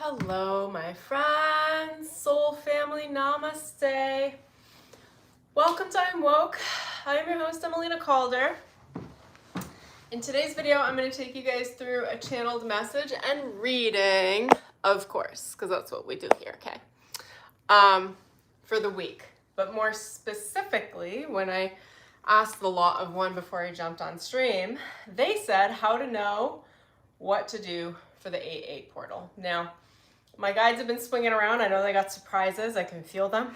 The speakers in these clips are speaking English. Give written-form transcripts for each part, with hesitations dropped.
Hello, my friends, soul family, namaste. Welcome to I'm Woke. I am your host, Emelina Calder. In today's video, I'm going to take you guys through a channeled message and reading, of course, because that's what we do here, okay? For the week. But more specifically, when I asked the Law of One before I jumped on stream, they said how to know what to do for the 8-8 portal. Now, my guides have been swinging around. I know they got surprises. I can feel them.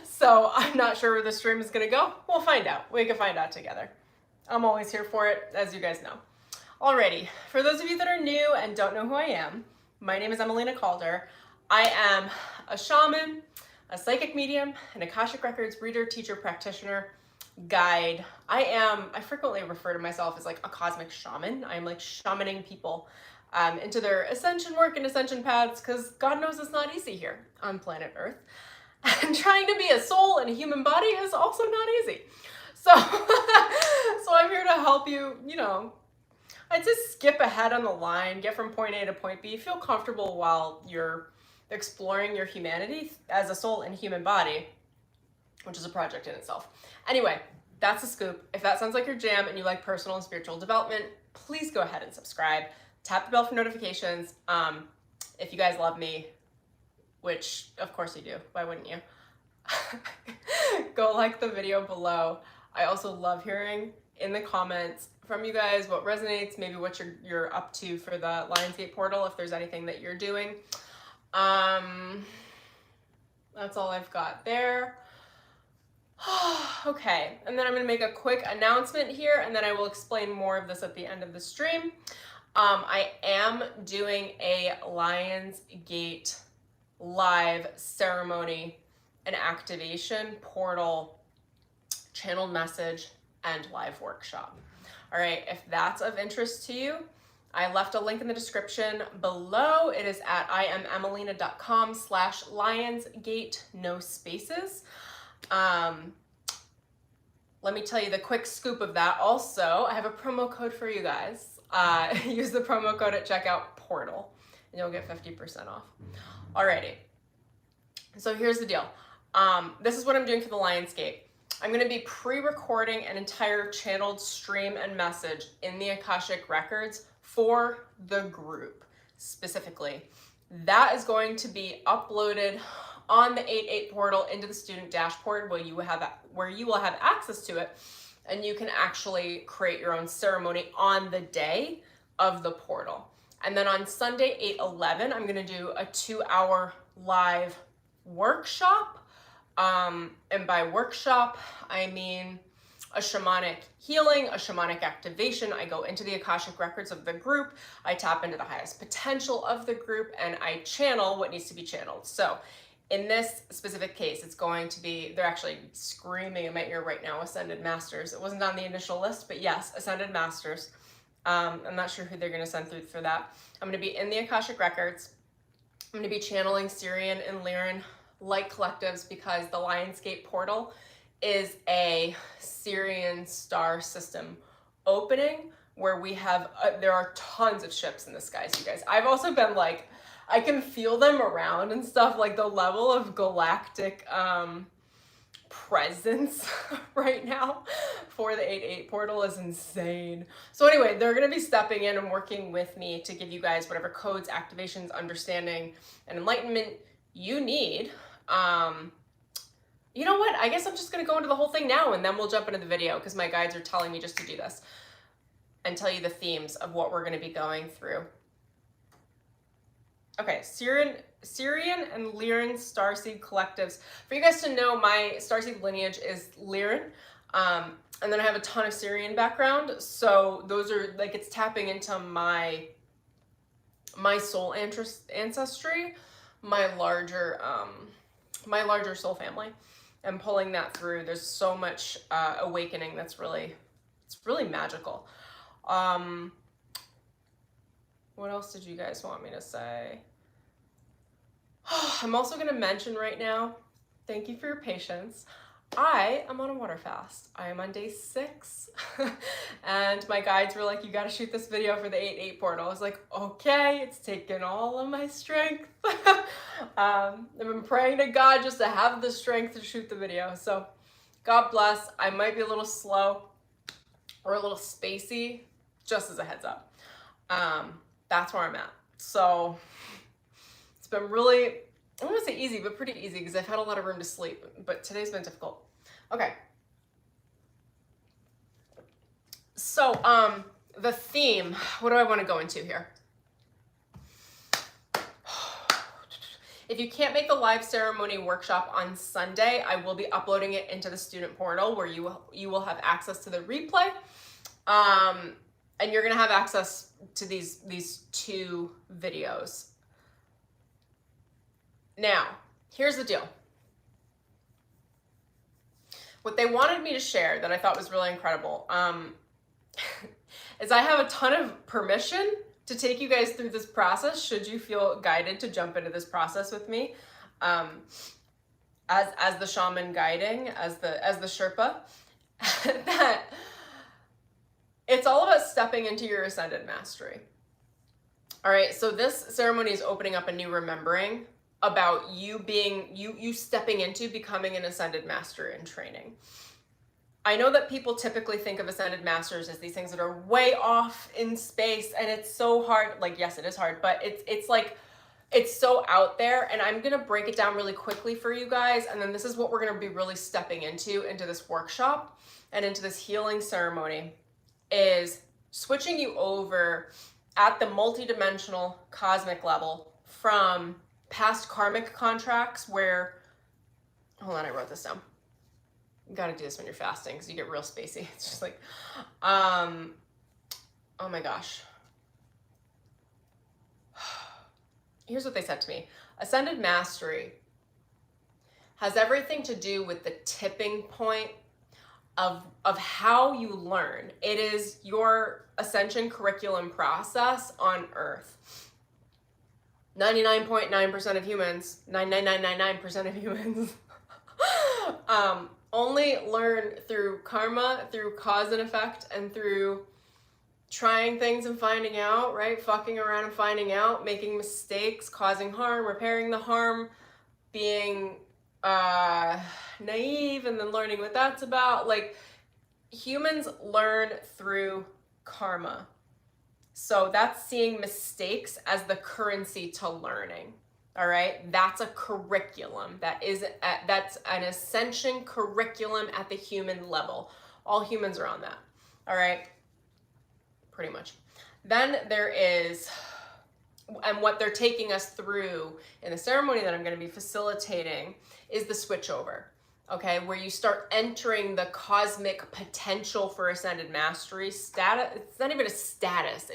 So I'm not sure where the stream is going to go. We'll find out. We can find out together. I'm always here for it, as you guys know. Alrighty, for those of you that are new and don't know who I am, my name is Emelina Calder. I am a shaman, a psychic medium, an Akashic Records reader, teacher, practitioner, guide. I frequently refer to myself as like a cosmic shaman. I'm like shamaning people into their ascension work and ascension paths, because God knows it's not easy here on planet Earth. And trying to be a soul in a human body is also not easy. So, so I'm here to help you, I'd just skip ahead on the line, get from point A to point B, feel comfortable while you're exploring your humanity as a soul in a human body, which is a project in itself. Anyway, that's the scoop. If that sounds like your jam and you like personal and spiritual development, please go ahead and subscribe. Tap the bell for notifications. If you guys love me, which of course you do, why wouldn't you? Go like the video below. I also love hearing in the comments from you guys what resonates, maybe what you're up to for the Lionsgate portal, if there's anything that you're doing. That's all I've got there. Okay, and then I'm going to make a quick announcement here, and then I will explain more of this at the end of the stream. I am doing a Lionsgate live ceremony and activation portal channeled message and live workshop. All right, if that's of interest to you, I left a link in the description below. It is at imemelina.com/Lionsgate, no spaces. Let me tell you the quick scoop of that. Also, I have a promo code for you guys. Use the promo code at checkout, portal, and you'll get 50% off. Alrighty, so here's the deal. This is what I'm doing for the Lionsgate. I'm going to be pre-recording an entire channeled stream and message in the Akashic Records for the group specifically. That is going to be uploaded on the 8-8 portal into the student dashboard where you will have access to it, and you can actually create your own ceremony on the day of the portal. And then on Sunday, 8/11, I'm going to do a 2-hour live workshop. And by workshop, I mean a shamanic healing, a shamanic activation. I go into the Akashic Records of the group, I tap into the highest potential of the group, and I channel what needs to be channeled. So in this specific case, it's going to be, they're actually screaming in my ear right now, Ascended Masters. It wasn't on the initial list, but yes, Ascended Masters. I'm not sure who they're going to send through for that. I'm going to be in the Akashic Records. I'm going to be channeling Syrian and Lyran light collectives, because the Lionsgate portal is a Syrian star system opening where we have, there are tons of ships in the skies, you guys. I've also been like, I can feel them around and stuff, like the level of galactic presence right now for the 8-8 portal is insane. So anyway, they're going to be stepping in and working with me to give you guys whatever codes, activations, understanding, and enlightenment you need. You know what? I guess I'm just going to go into the whole thing now, and then we'll jump into the video, because my guides are telling me just to do this and tell you the themes of what we're going to be going through. Okay, Syrian and Lyran starseed collectives. For you guys to know, my starseed lineage is Lyran, and then I have a ton of Syrian background. So those are like, it's tapping into my soul ancestry, my larger soul family, and pulling that through. There's so much awakening that's really, it's really magical. What else did you guys want me to say? I'm also going to mention right now, thank you for your patience. I am on a water fast. I am on day 6 and my guides were like, you gotta shoot this video for the 8-8 portal. I was like, okay, it's taken all of my strength. I've been praying to God just to have the strength to shoot the video. So God bless. I might be a little slow or a little spacey, just as a heads up. That's where I'm at. So it's been really, I don't want to say easy, but pretty easy because I've had a lot of room to sleep, but today's been difficult. Okay. So, the theme, what do I want to go into here? If you can't make the live ceremony workshop on Sunday, I will be uploading it into the student portal where you will have access to the replay. And you're going to have access to these 2 videos. Now, here's the deal. What they wanted me to share that I thought was really incredible is I have a ton of permission to take you guys through this process should you feel guided to jump into this process with me as the shaman guiding, as the Sherpa, that it's all about stepping into your ascended mastery. All right, so this ceremony is opening up a new remembering about you being, you stepping into becoming an ascended master in training. I know that people typically think of ascended masters as these things that are way off in space, and it's so hard. Like, yes, it is hard, but it's like, it's so out there, and I'm gonna break it down really quickly for you guys, and then this is what we're gonna be really stepping into this workshop and into this healing ceremony, is switching you over at the multidimensional cosmic level from past karmic contracts where, hold on, I wrote this down. You gotta do this when you're fasting because you get real spacey. It's just like, oh my gosh. Here's what they said to me. Ascended mastery has everything to do with the tipping point of how you learn. It is your ascension curriculum process on Earth. 99.9% of humans, 99999% of humans, only learn through karma, through cause and effect, and through trying things and finding out, right? Fucking around and finding out, making mistakes, causing harm, repairing the harm, being naive, and then learning what that's about. Like, humans learn through karma. So that's seeing mistakes as the currency to learning. All right, that's a curriculum. That's an ascension curriculum at the human level. All humans are on that. All right, pretty much. Then there is, and what they're taking us through in the ceremony that I'm going to be facilitating is the switchover. Okay, where you start entering the cosmic potential for ascended mastery status. It's not even a status.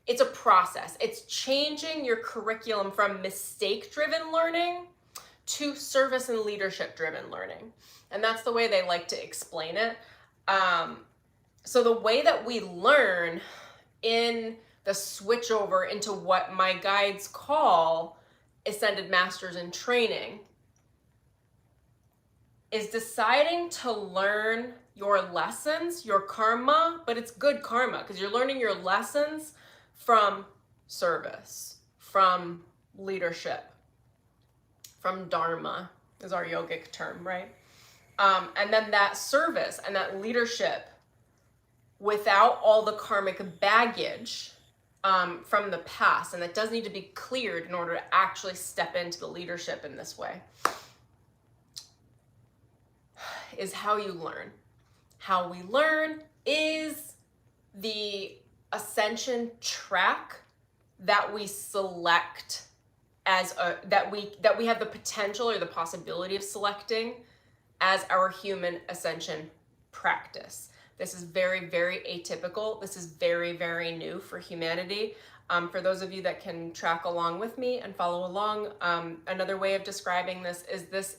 It's a process. It's changing your curriculum from mistake-driven learning to service and leadership-driven learning. And that's the way they like to explain it. So the way that we learn in the switchover into what my guides call ascended masters in training is deciding to learn your lessons, your karma, but it's good karma because you're learning your lessons from service, from leadership, from dharma is our yogic term, right? And then that service and that leadership without all the karmic baggage from the past, and that does need to be cleared in order to actually step into the leadership in this way, is how you learn. How we learn is the ascension track that we select as that we have the potential or the possibility of selecting as our human ascension practice. This is very, very atypical. This is very, very new for humanity. For those of you that can track along with me and follow along, another way of describing this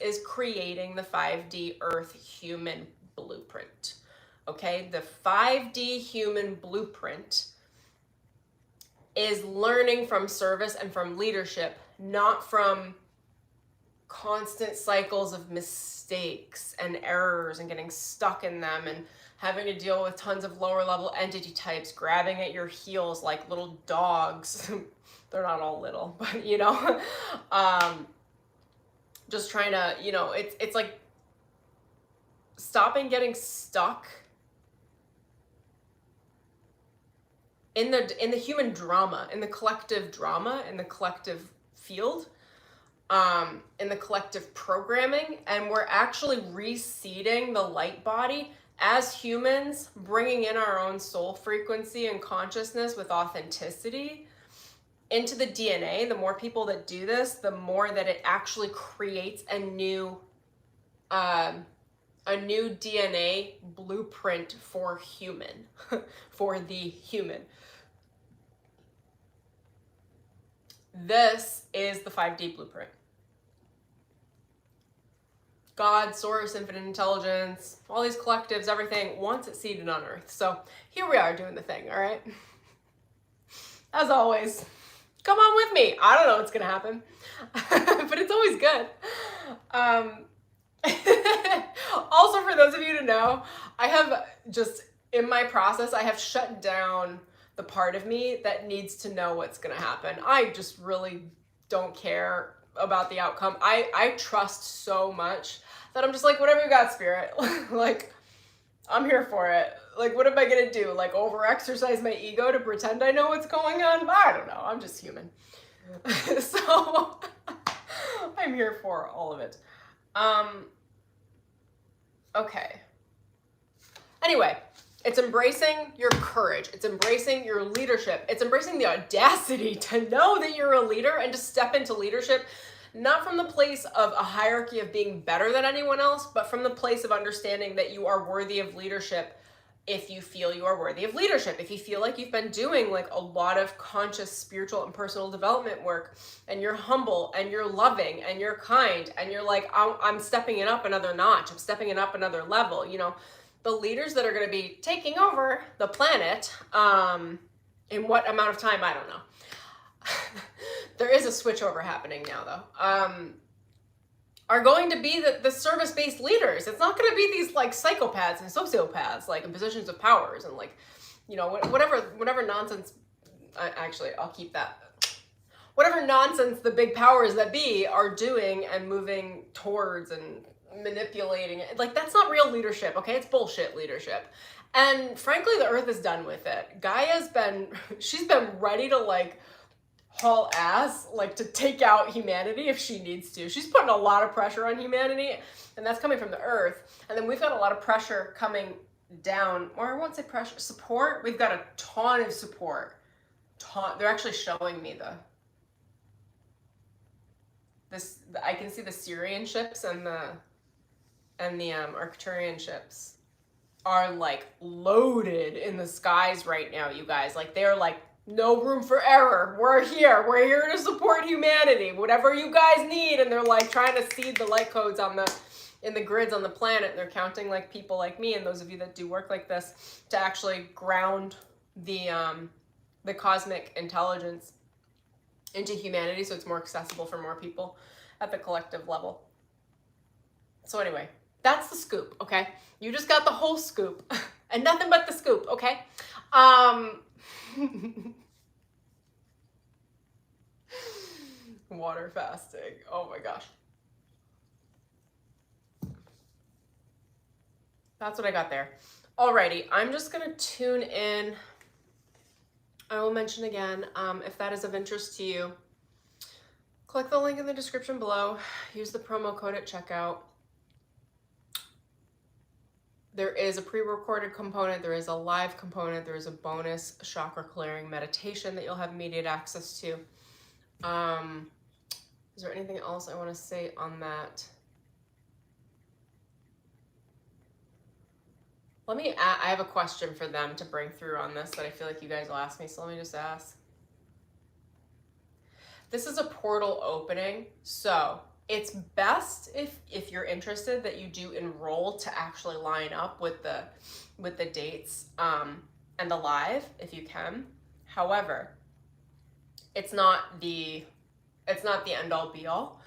is creating the 5D Earth human blueprint. Okay, the 5D human blueprint is learning from service and from leadership, not from constant cycles of mistakes and errors and getting stuck in them and having to deal with tons of lower level entity types grabbing at your heels like little dogs. They're not all little, but you know, just trying to, you know, it's like stopping getting stuck in the human drama, in the collective drama, in the collective field, in the collective programming, and we're actually reseeding the light body as humans, bringing in our own soul frequency and consciousness with authenticity into the DNA. The more people that do this, the more that it actually creates a new DNA blueprint for human, for the human. This is the 5D blueprint. God, source, infinite intelligence, all these collectives, everything wants it seeded on earth. So here we are doing the thing, all right? As always, come on with me. I don't know what's gonna happen, but it's always good. Also, for those of you to know, I have just, in my process, I have shut down the part of me that needs to know what's gonna happen. I just really don't care about the outcome. I trust so much that I'm just like, whatever you got, spirit. Like, I'm here for it. Like, what am I gonna do? Like, over-exercise my ego to pretend I know what's going on? I don't know. I'm just human. So, I'm here for all of it. Okay. Anyway, it's embracing your courage. It's embracing your leadership. It's embracing the audacity to know that you're a leader and to step into leadership, not from the place of a hierarchy of being better than anyone else, but from the place of understanding that you are worthy of leadership if you feel you are worthy of leadership. If you feel like you've been doing like a lot of conscious spiritual and personal development work, and you're humble and you're loving and you're kind and you're like, I'm stepping it up another notch, I'm stepping it up another level, you know, the leaders that are going to be taking over the planet, in what amount of time, I don't know. There is a switchover happening now though, are going to be the service-based leaders. It's not going to be these like psychopaths and sociopaths like in positions of powers and like, you know, whatever nonsense. Actually, I'll keep that. Whatever nonsense the big powers that be are doing and moving towards and manipulating it, like that's not real leadership. Okay, it's bullshit leadership. And frankly, the earth is done with it. Gaia's she's been ready to like haul ass, like to take out humanity if she needs to. She's putting a lot of pressure on humanity, and that's coming from the earth. And then we've got a lot of pressure coming down, or I won't say pressure, support. We've got a ton of support. They're actually showing me I can see the Syrian ships and the Arcturian ships are like loaded in the skies right now, you guys. Like they're like, no room for error. We're here to support humanity. Whatever you guys need. And they're like trying to seed the light codes in the grids on the planet. And they're counting like people like me and those of you that do work like this to actually ground the cosmic intelligence into humanity so it's more accessible for more people at the collective level. So anyway, that's the scoop, okay? You just got the whole scoop and nothing but the scoop, okay? Water fasting. Oh my gosh. That's what I got there. Alrighty, I'm just gonna tune in. I will mention again, if that is of interest to you, click the link in the description below. Use the promo code at checkout. There is a pre-recorded component, there is a live component, there is a bonus chakra clearing meditation that you'll have immediate access to. Is there anything else I want to say on that? I have a question for them to bring through on this that I feel like you guys will ask me, so let me just ask. This is a portal opening, so it's best if you're interested that you do enroll to actually line up with the dates and the live if you can. However, it's not the end all be all.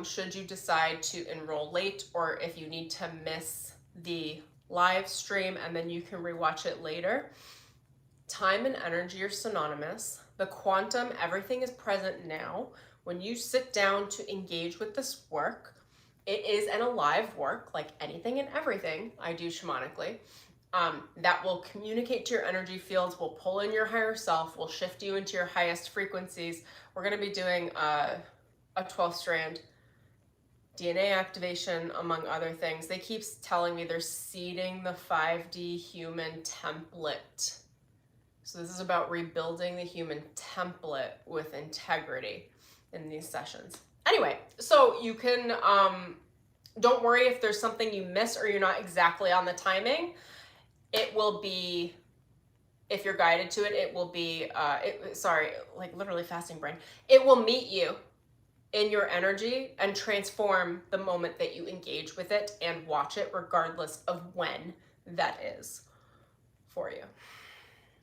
should you decide to enroll late, or if you need to miss the live stream and then you can rewatch it later. Time and energy are synonymous. The quantum, everything is present now. When you sit down to engage with this work, it is an alive work, like anything and everything I do shamanically, that will communicate to your energy fields, will pull in your higher self, will shift you into your highest frequencies. We're going to be doing a 12 strand DNA activation, among other things. They keep telling me they're seeding the 5D human template. So this is about rebuilding the human template with integrity in these sessions. Anyway, so you can, don't worry if there's something you miss or you're not exactly on the timing. It will be, if you're guided to it, it will be, sorry, like literally fasting brain. It will meet you in your energy and transform the moment that you engage with it and watch it, regardless of when that is for you.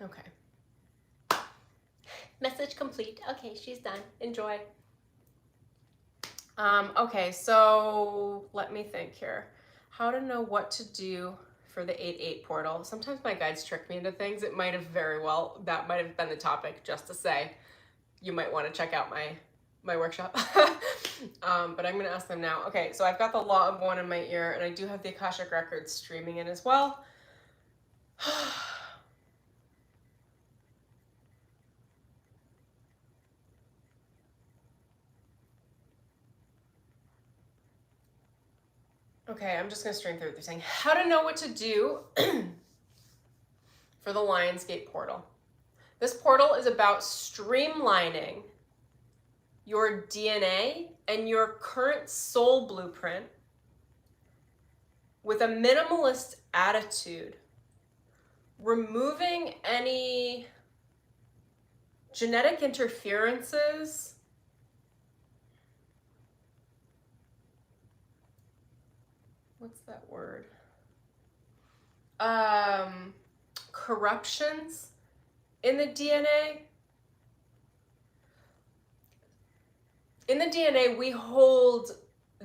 Okay. Message complete. Okay, she's done. Enjoy. Okay, so let me think here. How to know what to do for the 8-8 portal. Sometimes my guides trick me into things. It might have that might have been the topic, just to say you might want to check out my workshop. But I'm going to ask them now. Okay, so I've got the Law of One in my ear, and I do have the Akashic records streaming in as well. Okay, I'm just going to stream through what they're saying. How to know what to do for the Lionsgate portal. This portal is about streamlining your DNA and your current soul blueprint with a minimalist attitude, removing any genetic interferences, what's that word? Corruptions in the DNA. In the DNA, we hold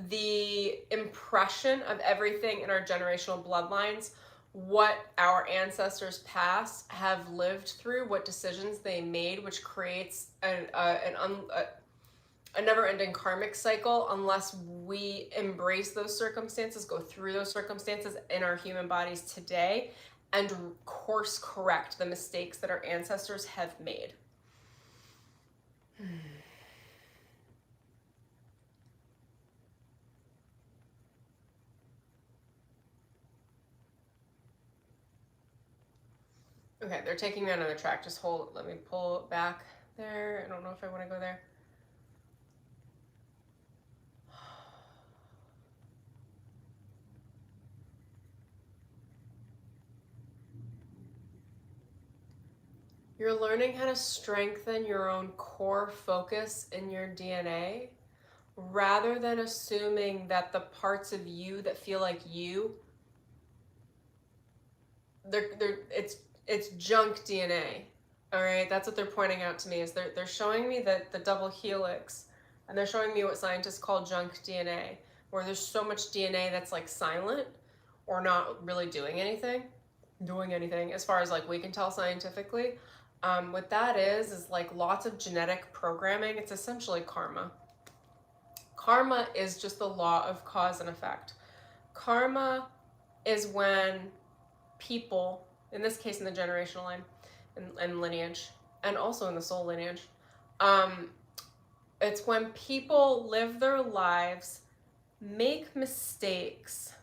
the impression of everything in our generational bloodlines, what our ancestors past have lived through, what decisions they made, which creates a never-ending karmic cycle unless we embrace those circumstances, go through those circumstances in our human bodies today, and course correct the mistakes that our ancestors have made. Okay, they're taking me on another track. Just hold, let me pull it back there. I don't know if I want to go there. You're learning how to strengthen your own core focus in your DNA rather than assuming that the parts of you that feel like you, it's junk DNA. All right, that's what they're pointing out to me, is they're showing me that the double helix, and they're showing me what scientists call junk DNA, where there's so much DNA that's like silent or not really doing anything as far as like we can tell scientifically. What that is like lots of genetic programming. It's essentially karma. Karma is just the law of cause and effect. Karma is when people, in this case in the generational line and lineage, and also in the soul lineage, it's when people live their lives, make mistakes,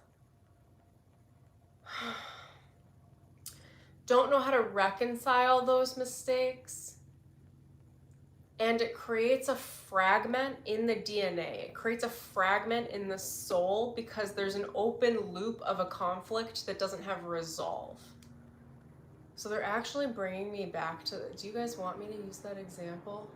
don't know how to reconcile those mistakes, and it creates a fragment in the DNA. It creates a fragment in the soul because there's an open loop of a conflict that doesn't have resolve. So they're actually bringing me back to, do you guys want me to use that example?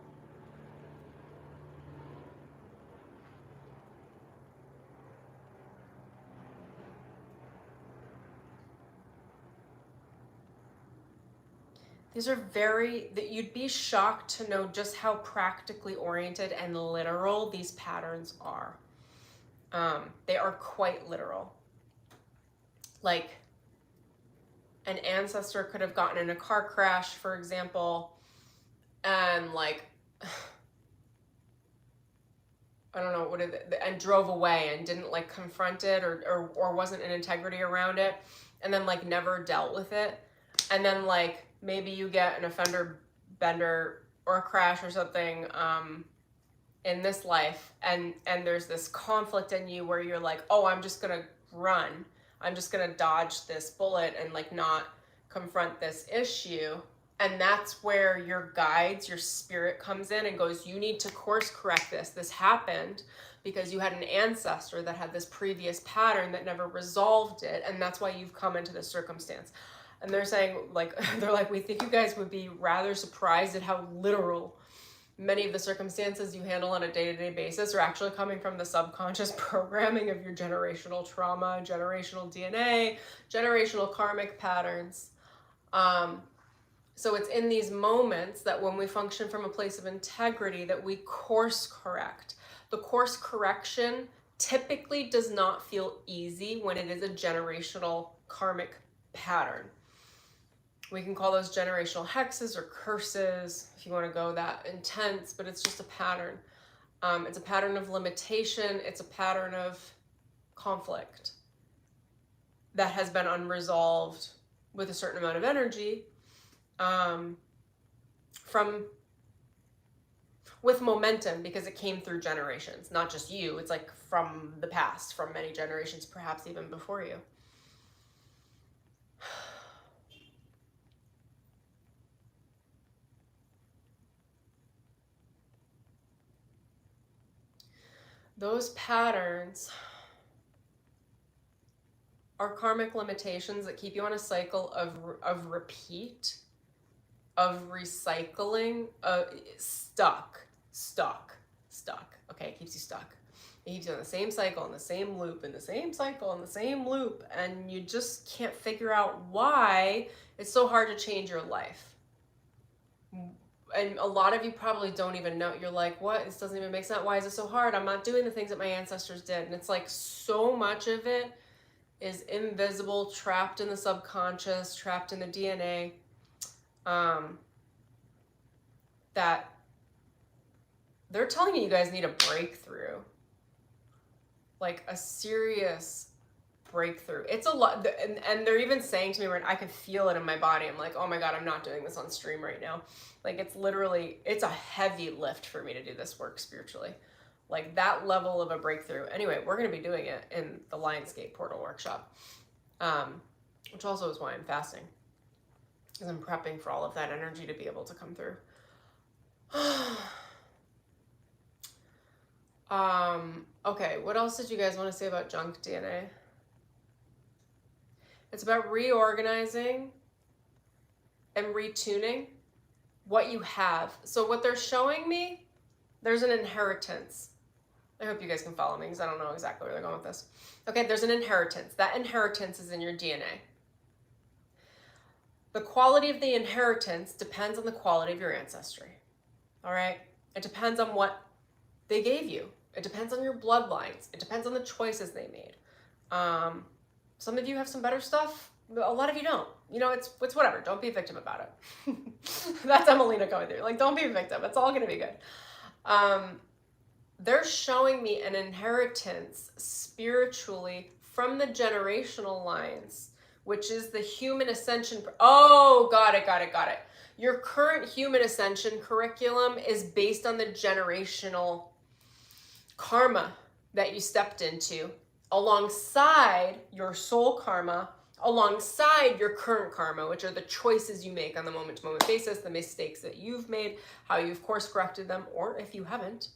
These are that you'd be shocked to know just how practically oriented and literal these patterns are. They are quite literal. Like, an ancestor could have gotten in a car crash, for example, and like, I don't know what it, and drove away and didn't like confront it or wasn't in integrity around it, and then like never dealt with it. And then like maybe you get an offender bender or a crash or something in this life, and there's this conflict in you where you're like, oh, I'm just gonna run. I'm just gonna dodge this bullet and like not confront this issue. And that's where your guides, your spirit comes in and goes, you need to course correct this. This happened because you had an ancestor that had this previous pattern that never resolved it. And that's why you've come into this circumstance. And they're saying, like, they're like, we think you guys would be rather surprised at how literal many of the circumstances you handle on a day-to-day basis are actually coming from the subconscious programming of your generational trauma, generational DNA, generational karmic patterns. So it's in these moments that when we function from a place of integrity that we course correct. The course correction typically does not feel easy when it is a generational karmic pattern. We can call those generational hexes or curses if you want to go that intense, but it's just a pattern. It's a pattern of limitation. It's a pattern of conflict that has been unresolved with a certain amount of energy. With momentum, because it came through generations, not just you. It's like from the past, from many generations, perhaps even before you. Those patterns are karmic limitations that keep you on a cycle of repeat, of recycling, stuck. Okay, it keeps you stuck. It keeps you on the same cycle, in the same loop, in the same cycle, in the same loop, and you just can't figure out why it's so hard to change your life. And a lot of you probably don't even know. You're like, what? This doesn't even make sense. Why is it so hard? I'm not doing the things that my ancestors did. And it's like so much of it is invisible, trapped in the subconscious, trapped in the DNA, that they're telling you guys need a breakthrough, like a serious breakthrough. It's a lot, and they're even saying to me, I can feel it in my body. I'm like, oh my God, I'm not doing this on stream right now. Like it's literally, it's a heavy lift for me to do this work spiritually. Like that level of a breakthrough. Anyway, we're going to be doing it in the Lionsgate Portal Workshop, which also is why I'm fasting, because I'm prepping for all of that energy to be able to come through. Okay, what else did you guys want to say about junk DNA? It's about reorganizing and retuning what you have. So what they're showing me, there's an inheritance. I hope you guys can follow me because I don't know exactly where they're going with this. Okay, there's an inheritance. That inheritance is in your DNA. The quality of the inheritance depends on the quality of your ancestry. All right? It depends on what they gave you. It depends on your bloodlines. It depends on the choices they made. Some of you have some better stuff, but a lot of you don't. You know, it's whatever. Don't be a victim about it. That's Emelina going through. Like, don't be a victim. It's all going to be good. They're showing me an inheritance spiritually from the generational lines, which is the human ascension. Oh, got it. Your current human ascension curriculum is based on the generational karma that you stepped into, alongside your soul karma, alongside your current karma, which are the choices you make on the moment-to-moment basis, the mistakes that you've made, how you've course-corrected them, or if you haven't,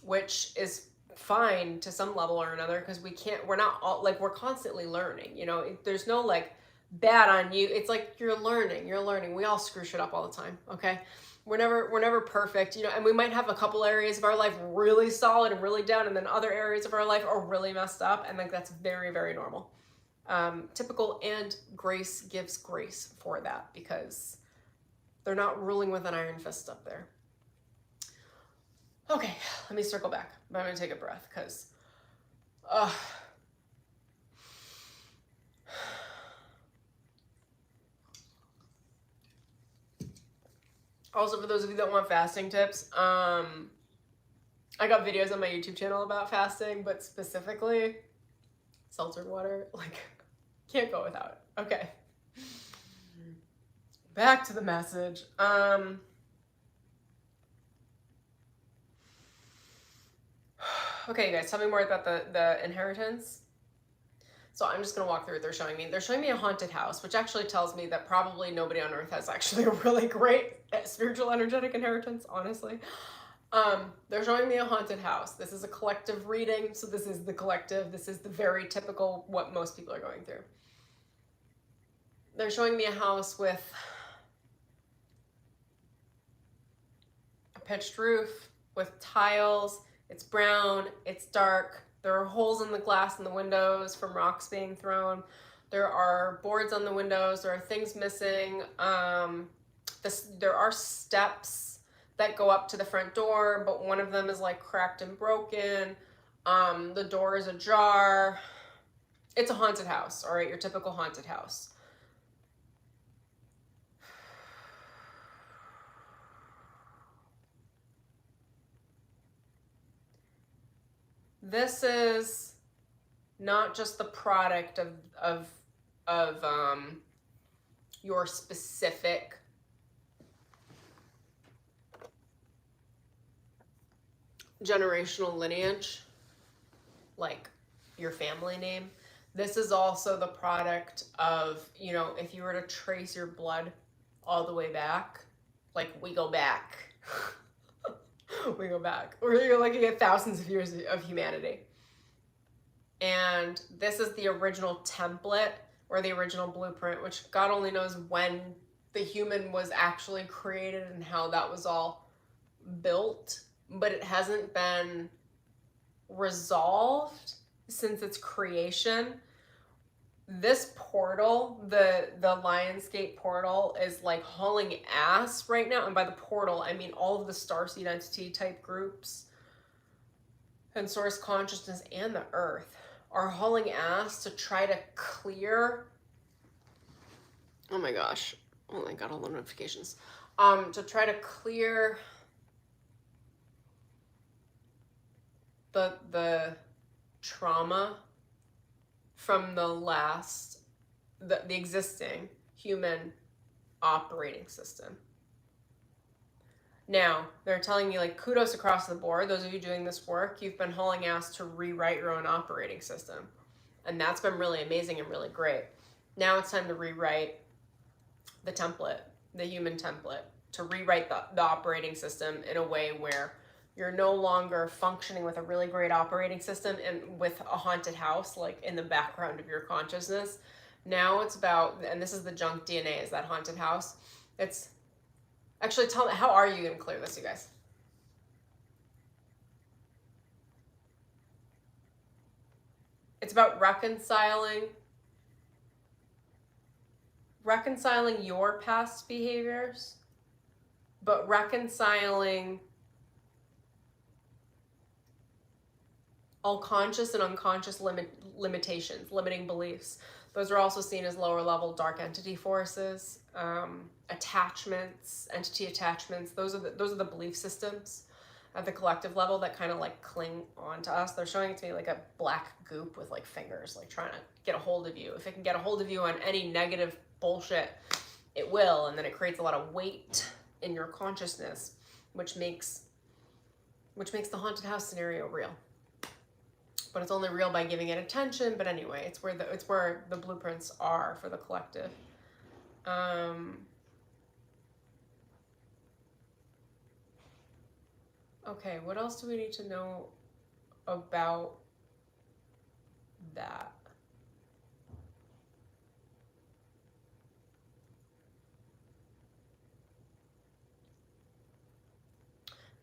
which is fine to some level or another, because we're not all, like, we're constantly learning, you know, there's no, like, bad on you. It's like you're learning. We all screw shit up all the time, okay? We're never perfect, you know, and we might have a couple areas of our life really solid and really down, and then other areas of our life are really messed up, and like that's very, very normal. Typical, and grace gives grace for that, because they're not ruling with an iron fist up there. Okay, let me circle back, but I'm gonna take a breath because also, for those of you that want fasting tips, I got videos on my YouTube channel about fasting, but specifically seltzer water, like, can't go without it. Okay. Back to the message. Okay, you guys, tell me more about the inheritance. So I'm just going to walk through what they're showing me. They're showing me a haunted house, which actually tells me that probably nobody on earth has actually a really great spiritual energetic inheritance, honestly. They're showing me a haunted house. This is a collective reading, so this is the collective. This is the very typical what most people are going through. They're showing me a house with a pitched roof, with tiles. It's brown, it's dark. There are holes in the glass in the windows from rocks being thrown. There are boards on the windows. There are things missing. There are steps that go up to the front door, but one of them is like cracked and broken. The door is ajar. It's a haunted house, all right? Your typical haunted house. This is not just the product of your specific generational lineage, like your family name. This is also the product of, you know, if you were to trace your blood all the way back, like we go back. We go back. We're looking at thousands of years of humanity. And this is the original template or the original blueprint, which God only knows when the human was actually created and how that was all built. But it hasn't been resolved since its creation. This portal, the Lionsgate portal, is like hauling ass right now. And by the portal, I mean all of the starseed entity type groups and source consciousness and the earth are hauling ass to try to clear. Oh my gosh. Oh, I got all the notifications. To try to clear the trauma from the existing human operating system. Now, they're telling me, like, kudos across the board. Those of you doing this work, you've been hauling ass to rewrite your own operating system. And that's been really amazing and really great. Now it's time to rewrite the template, the human template, to rewrite the operating system in a way where you're no longer functioning with a really great operating system and with a haunted house, like in the background of your consciousness. Now it's about, and this is the junk DNA, is that haunted house. It's, actually tell me, how are you going to clear this, you guys? It's about reconciling your past behaviors, but reconciling all conscious and unconscious limitations, limiting beliefs. Those are also seen as lower level dark entity forces, attachments, entity attachments. Those are the belief systems at the collective level that kind of like cling on to us. They're showing it to me like a black goop with like fingers, like trying to get a hold of you. If it can get a hold of you on any negative bullshit, it will, and then it creates a lot of weight in your consciousness, which makes the haunted house scenario real. But it's only real by giving it attention. But anyway, it's where the blueprints are for the collective. Okay, what else do we need to know about that?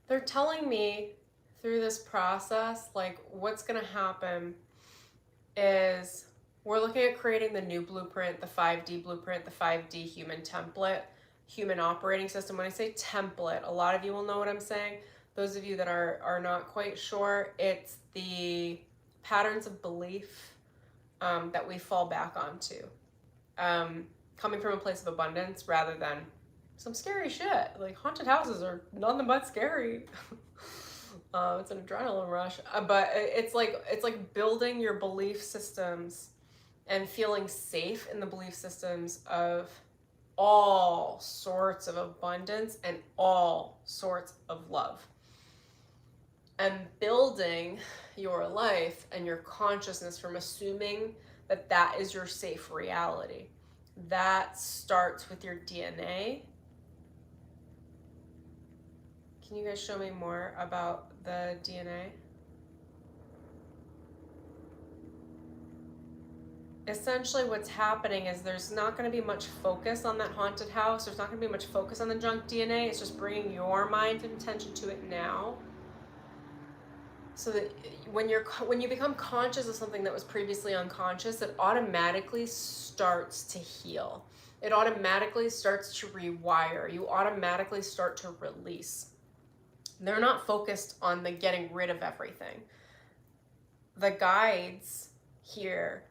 They're telling me through this process, like, what's going to happen is we're looking at creating the new blueprint, the 5D blueprint, the 5D human template, human operating system. When I say template, a lot of you will know what I'm saying. Those of you that are not quite sure, it's the patterns of belief that we fall back onto, coming from a place of abundance rather than some scary shit. Like haunted houses are nothing but scary. It's an adrenaline rush, but it's like building your belief systems and feeling safe in the belief systems of all sorts of abundance and all sorts of love, and building your life and your consciousness from assuming that that is your safe reality. That starts with your DNA. Can you guys show me more about the DNA? Essentially what's happening is there's not going to be much focus on that haunted house. There's not going to be much focus on the junk DNA. It's just bringing your mind and attention to it now. So that when you become conscious of something that was previously unconscious, it automatically starts to heal. It automatically starts to rewire. You automatically start to release. They're not focused on the getting rid of everything. The guides here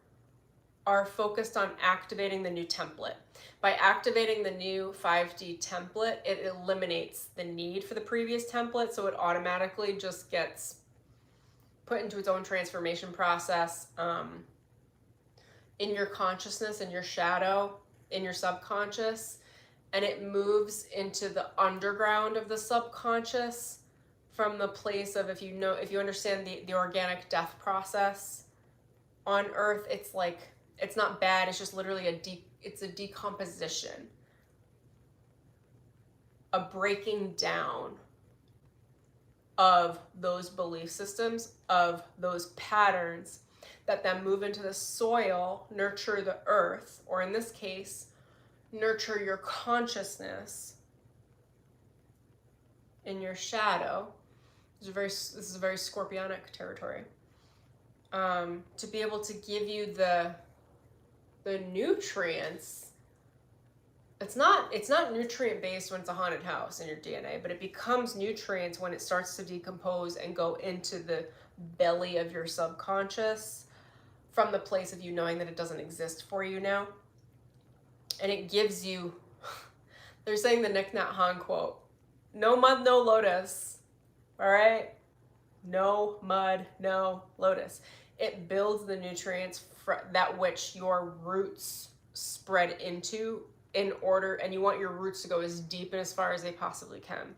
are focused on activating the new template. By activating the new 5D template, it eliminates the need for the previous template, so it automatically just gets put into its own transformation process in your consciousness, in your shadow, in your subconscious, and it moves into the underground of the subconscious from the place of, if you understand the organic death process on Earth, it's like, it's not bad, it's just literally it's a decomposition, a breaking down of those belief systems, of those patterns that then move into the soil, nurture the earth, or in this case, nurture your consciousness in your shadow. This is a very scorpionic territory. To be able to give you the nutrients. It's not nutrient based when it's a haunted house in your DNA, but it becomes nutrients when it starts to decompose and go into the belly of your subconscious from the place of you knowing that it doesn't exist for you now. And it gives you, they're saying the Thich Nhat Hanh quote, no mud, no lotus, all right? No mud, no lotus. It builds the nutrients that which your roots spread into, in order, and you want your roots to go as deep and as far as they possibly can,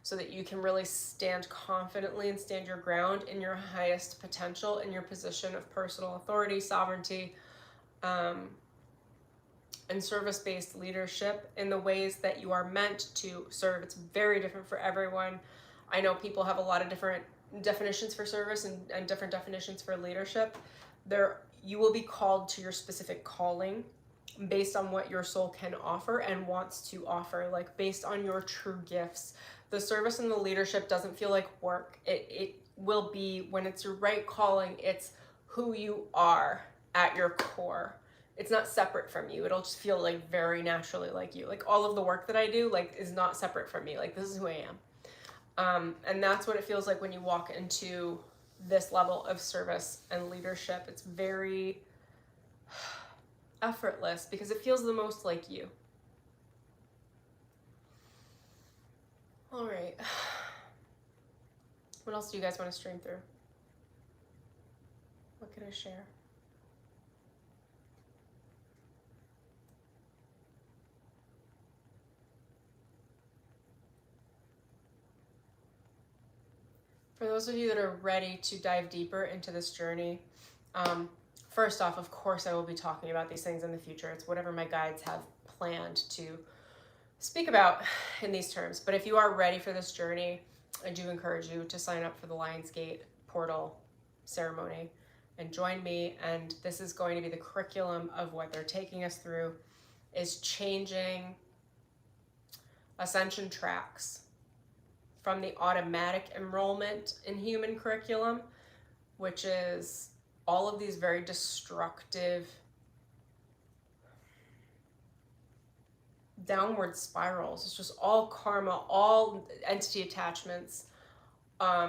so that you can really stand confidently and stand your ground in your highest potential, in your position of personal authority, sovereignty, and service-based leadership in the ways that you are meant to serve. It's very different for everyone. I know people have a lot of different definitions for service and different definitions for leadership. You will be called to your specific calling based on what your soul can offer and wants to offer, like based on your true gifts. The service and the leadership doesn't feel like work. It will be, when it's your right calling, it's who you are at your core. It's not separate from you. It'll just feel like very naturally like you. Like all of the work that I do is not separate from me. Like this is who I am. And that's what it feels like when you walk into this level of service and leadership. It's very effortless because it feels the most like you. All right. What else do you guys want to stream through? What can I share? For those of you that are ready to dive deeper into this journey, first off, of course, I will be talking about these things in the future. It's whatever my guides have planned to speak about in these terms. But if you are ready for this journey, I do encourage you to sign up for the Lionsgate portal ceremony and join me. And this is going to be the curriculum of what they're taking us through, is changing ascension tracks from the automatic enrollment in human curriculum, which is all of these very destructive downward spirals. It's just all karma, all entity attachments,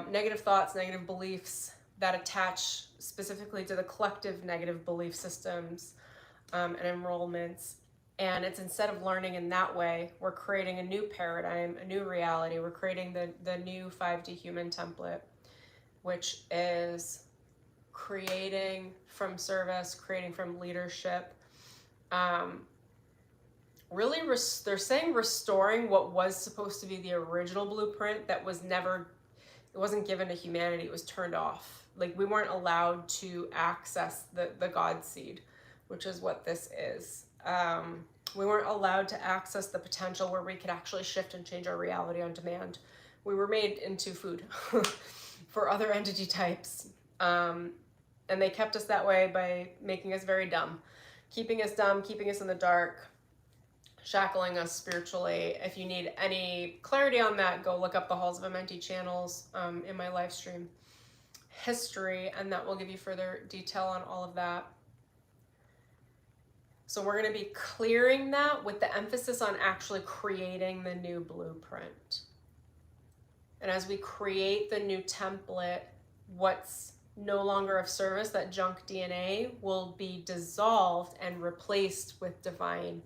negative thoughts, negative beliefs that attach specifically to the collective negative belief systems and enrollments. And it's instead of learning in that way, we're creating a new paradigm, a new reality. We're creating the new 5D human template, which is creating from service, creating from leadership. Really, they're saying restoring what was supposed to be the original blueprint that was never, it wasn't given to humanity, it was turned off. Like, we weren't allowed to access the God seed, which is what this is. We weren't allowed to access the potential where we could actually shift and change our reality on demand. We were made into food for other entity types. And they kept us that way by making us very dumb, keeping us in the dark, shackling us spiritually. If you need any clarity on that, go look up the Halls of a Mentee channels in my live stream history, and that will give you further detail on all of that. So we're going to be clearing that with the emphasis on actually creating the new blueprint. And as we create the new template, what's no longer of service, that junk DNA, will be dissolved and replaced with divine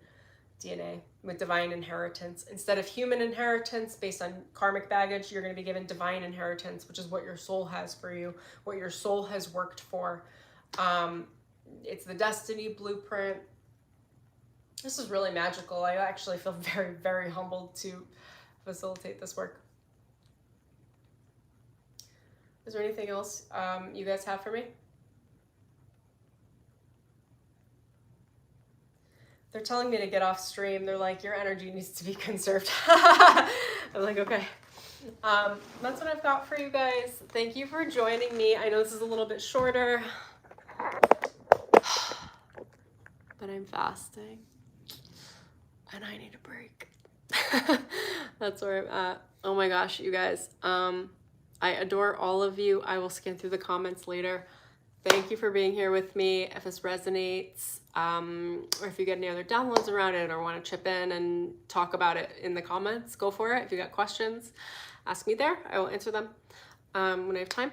DNA, with divine inheritance. Instead of human inheritance based on karmic baggage, you're going to be given divine inheritance, which is what your soul has for you, what your soul has worked for. It's the destiny blueprint. This is really magical. I actually feel very, very humbled to facilitate this work. Is there anything else you guys have for me? They're telling me to get off stream. They're like, your energy needs to be conserved. I'm like, okay. That's what I've got for you guys. Thank you for joining me. I know this is a little bit shorter, but I'm fasting and I need a break. That's where I'm at. Oh my gosh, you guys. I adore all of you. I will scan through the comments later. Thank you for being here with me. If this resonates, or if you get any other downloads around it or want to chip in and talk about it in the comments, go for it. If you got questions, ask me there. I will answer them when I have time.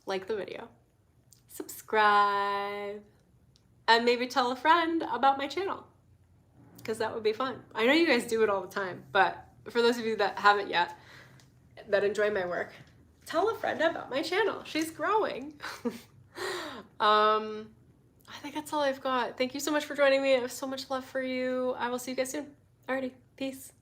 Like the video, subscribe, and maybe tell a friend about my channel, because that would be fun. I know you guys do it all the time, but for those of you that haven't yet, that enjoy my work, tell a friend about my channel. She's growing. I think that's all I've got. Thank you so much for joining me. I have so much love for you. I will see you guys soon. Alrighty, peace.